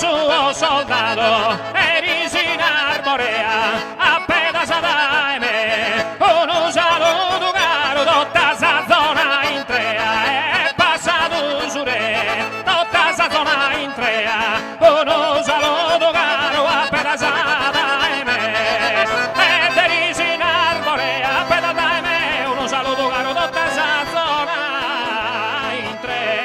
suo soldato e risi in arborea a pedasata e me uno saluto caro tutta sa zona in trea è passato su re tutta sa zona in trea uno saluto caro a pedasata e me e risi in arborea a pedasata e me uno saluto caro tutta sa zona in trea.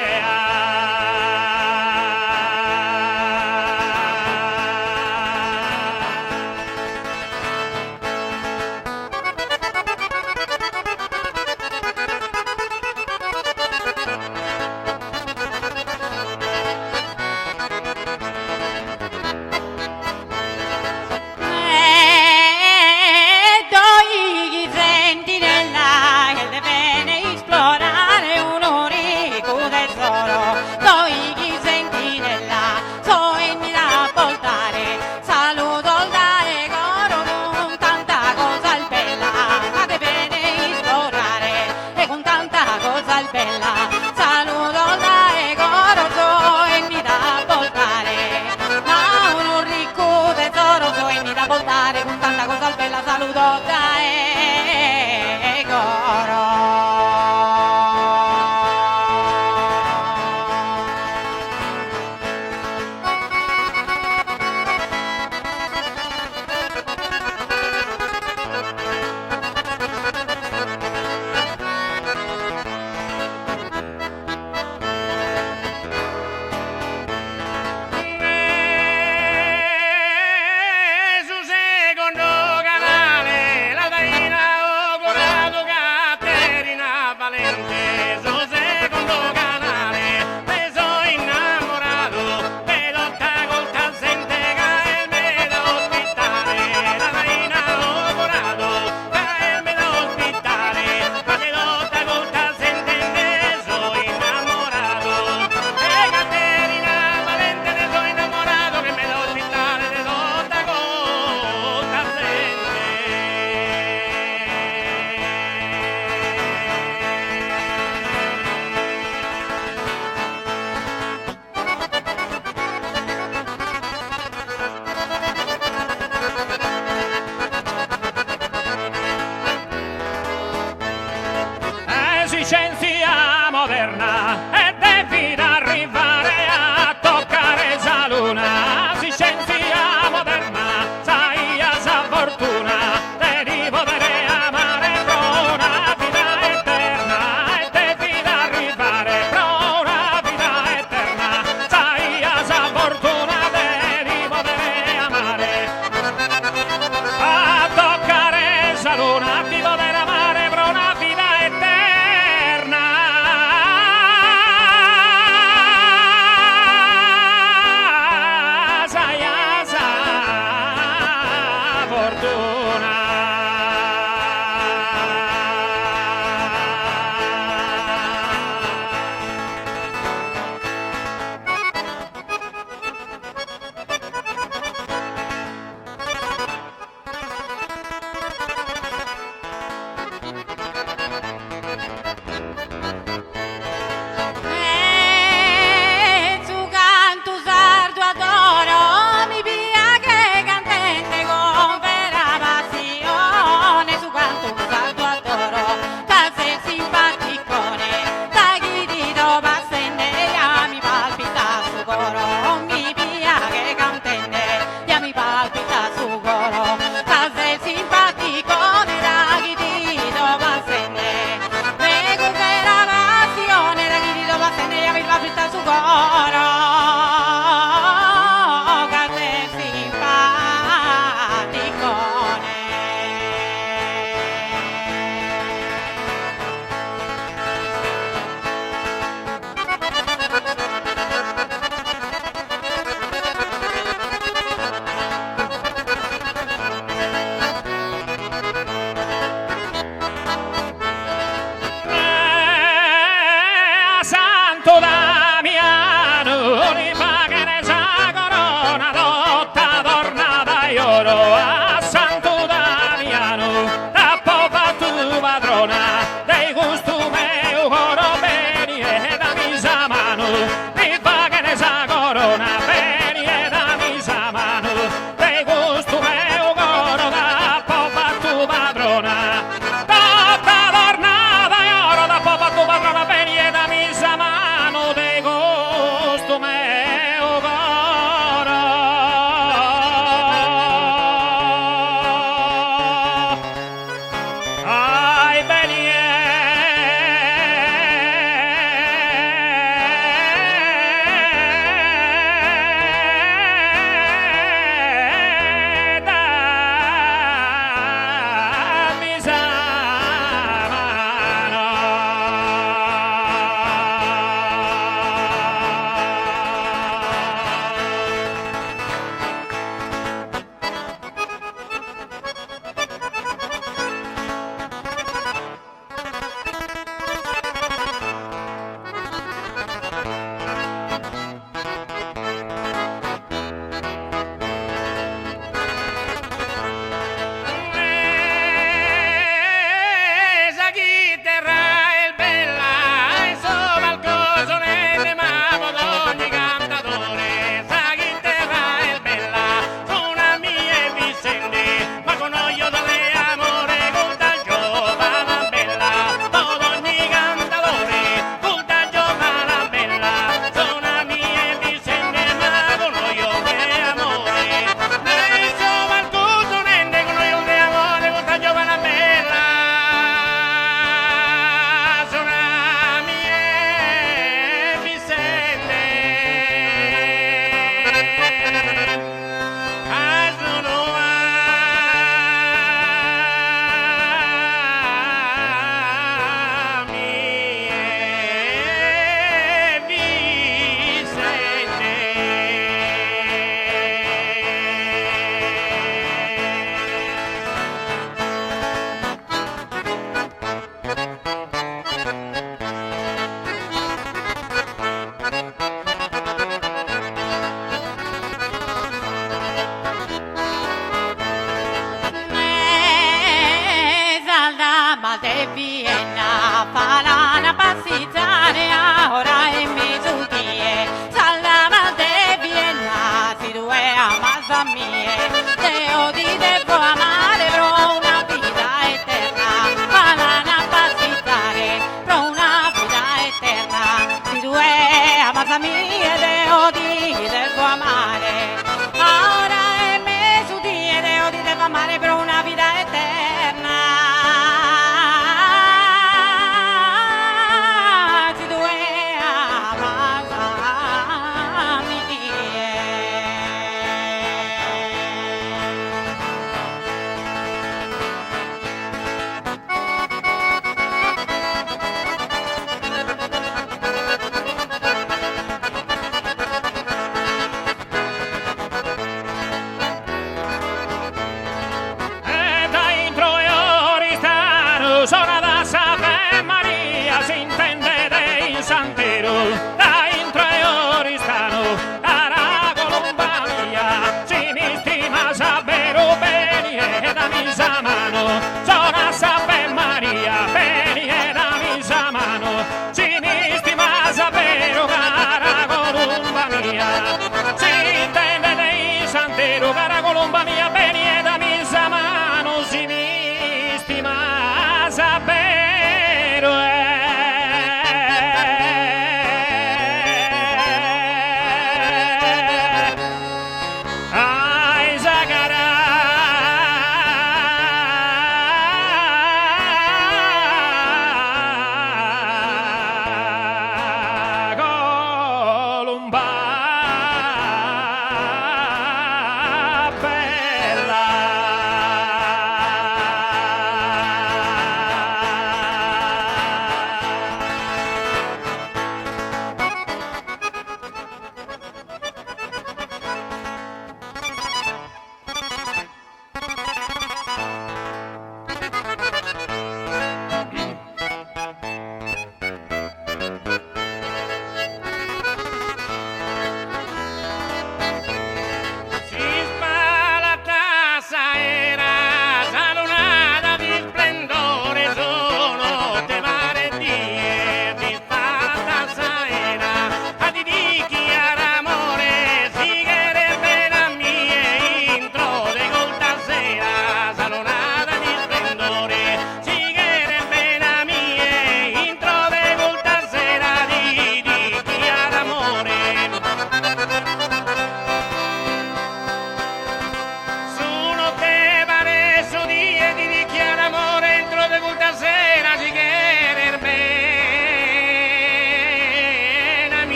Doi sentinella che deve esplorare un ricco tesoro. Doi sentinella so venire a portare saluto al dare coro con tanta cosa bella. Ma deve esplorare e con tanta cosa bella. Saluto al dare coro so venire a portare. Ma un ricco tesoro so venire a portare con tanta cosa bella. Saluto dai coro. Su secondo canale la Taina ho curato Caterina Valente su secondo canale me sono innamorato e lotta col Tassenteca e me da ospitare la Taina ho curato e me da ospitare ma che lotta col Tassenteca ne sono innamorato e Caterina Valente ne sono innamorato che me da ospitare ne lotta col Esigenza moderna e devi arrivare a toccare sa luna. Esigenza moderna, sai a sa fortuna, devi poter amare pro una vita eterna e devi arrivare pro una vita eterna, sai a sa fortuna, devi poter amare a toccare sa luna, di poter amare pro una vita eterna.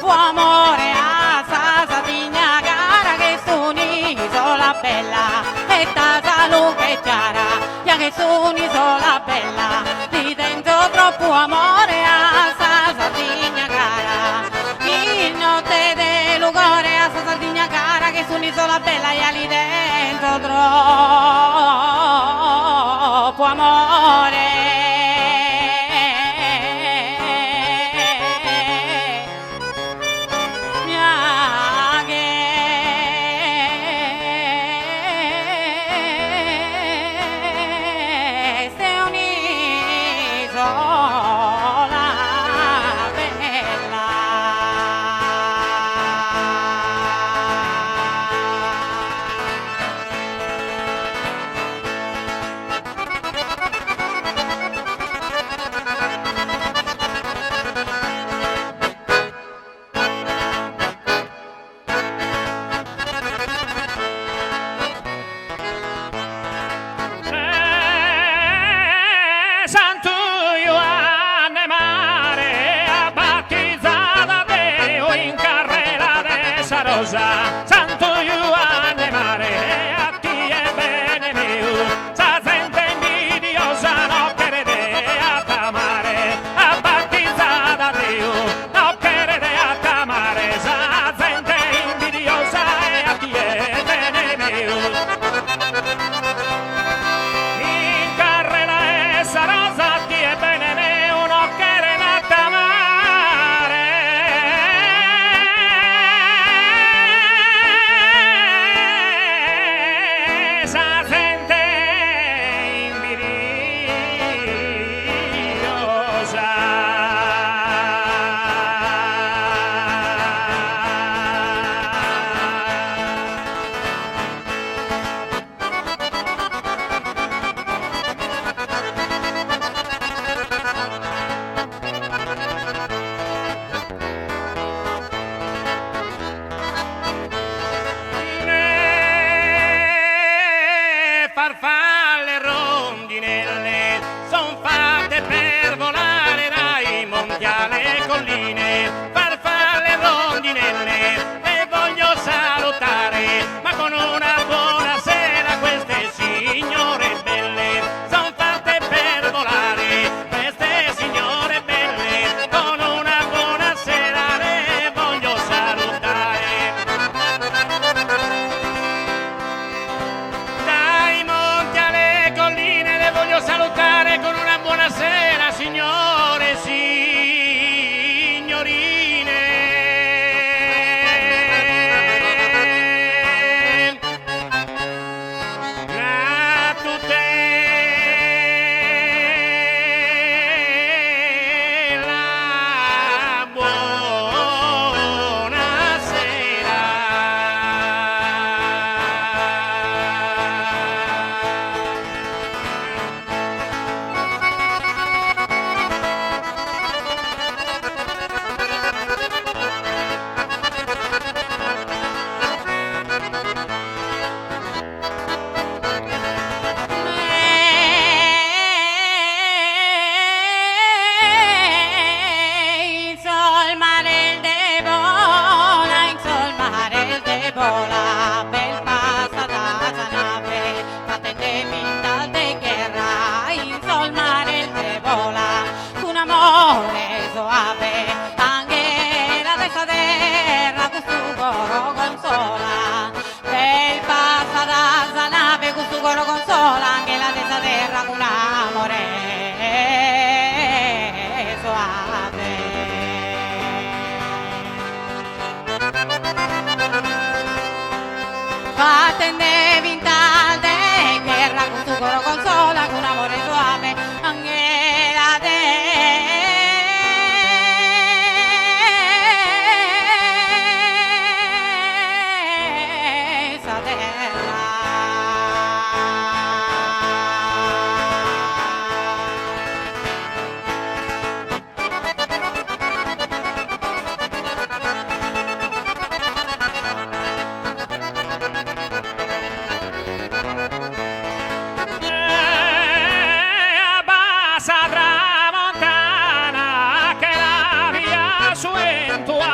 può amore a sa Sardegna cara che su un'isola bella e ta salù che chiara ya che su un'isola bella lì dentro troppo amore a sa Sardegna cara in notte del cuore a sa Sardegna cara che su un'isola bella ya lì dentro troppo amore.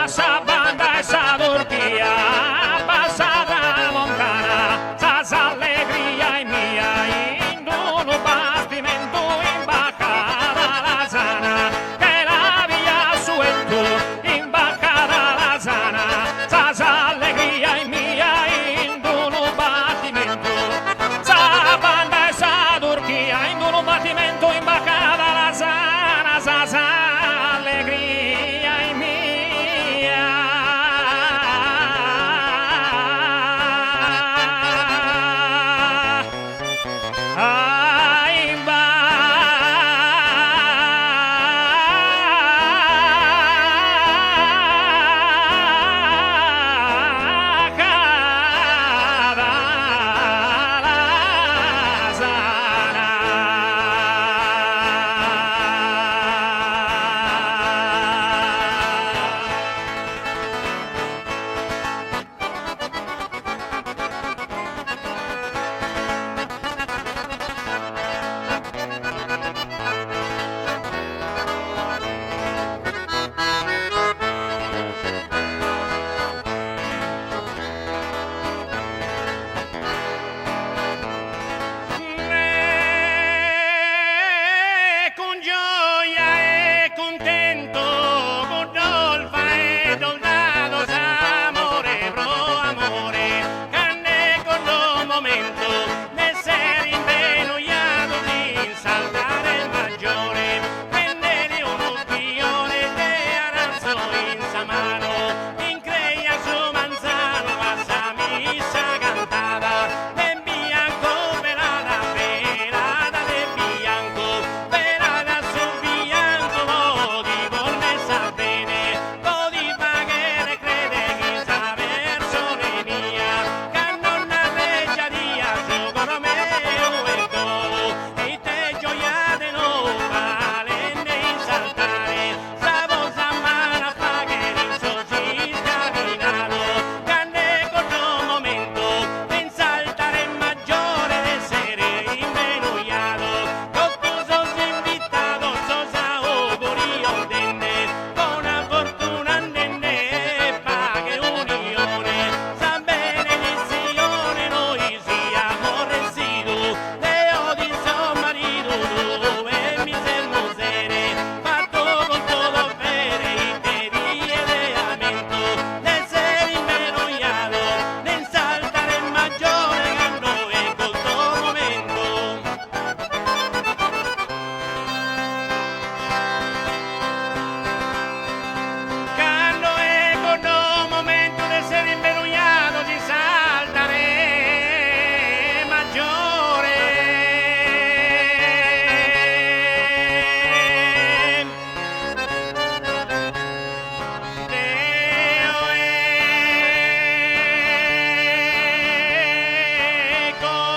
sa banda e sa Turchia, passata montana, sa allegria mia, in un bastimento in baccata la sana, che la via su e tu, in baccata la sana, sa allegria mia, in un battimento, sa banda e sa Turchia, in un battimento in baccata la sana, sa allegria mia. Ai baccata la sana. Con gioia e contento, con dolfa e doldato amore, pro amore, canne con lo momento, d'essere invenuiato di saltare il maggiore, prendere un occhione de aranzo in sa mano, in creia su manzano, passa missa cantata, de bianco velata de bianco, velata su bianco, mo di volme sa bene, mo di pagare crede chi sa persone mia, che non arreggiaria su con me e dolo, e te gioiate no valente in saltare, sa vosa mano a pagare in sosi scaminato, canne con un momento, in saltare maggiore d'essere invenuiato, con tu sos invitato, sosa augurio tende, buona fortuna andende e paghe unione, sa benedizione noi siamo residu, Deo di suo marito tu e mi servo sere, fatto con todo bene, y te di lamento, d'essere invenuiato, nel saltare maggiore canno e col tuo momento. Canno e con un momento d'essere invenuiato di saltare maggiore. Deo e colomba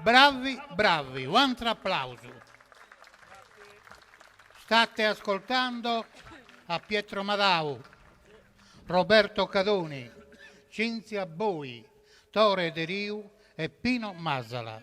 Bravi, bravi, un altro applauso. State ascoltando a Pietro Madau, Roberto Cadoni, Cinzia Boi, Tore De Riu e Pino Masala.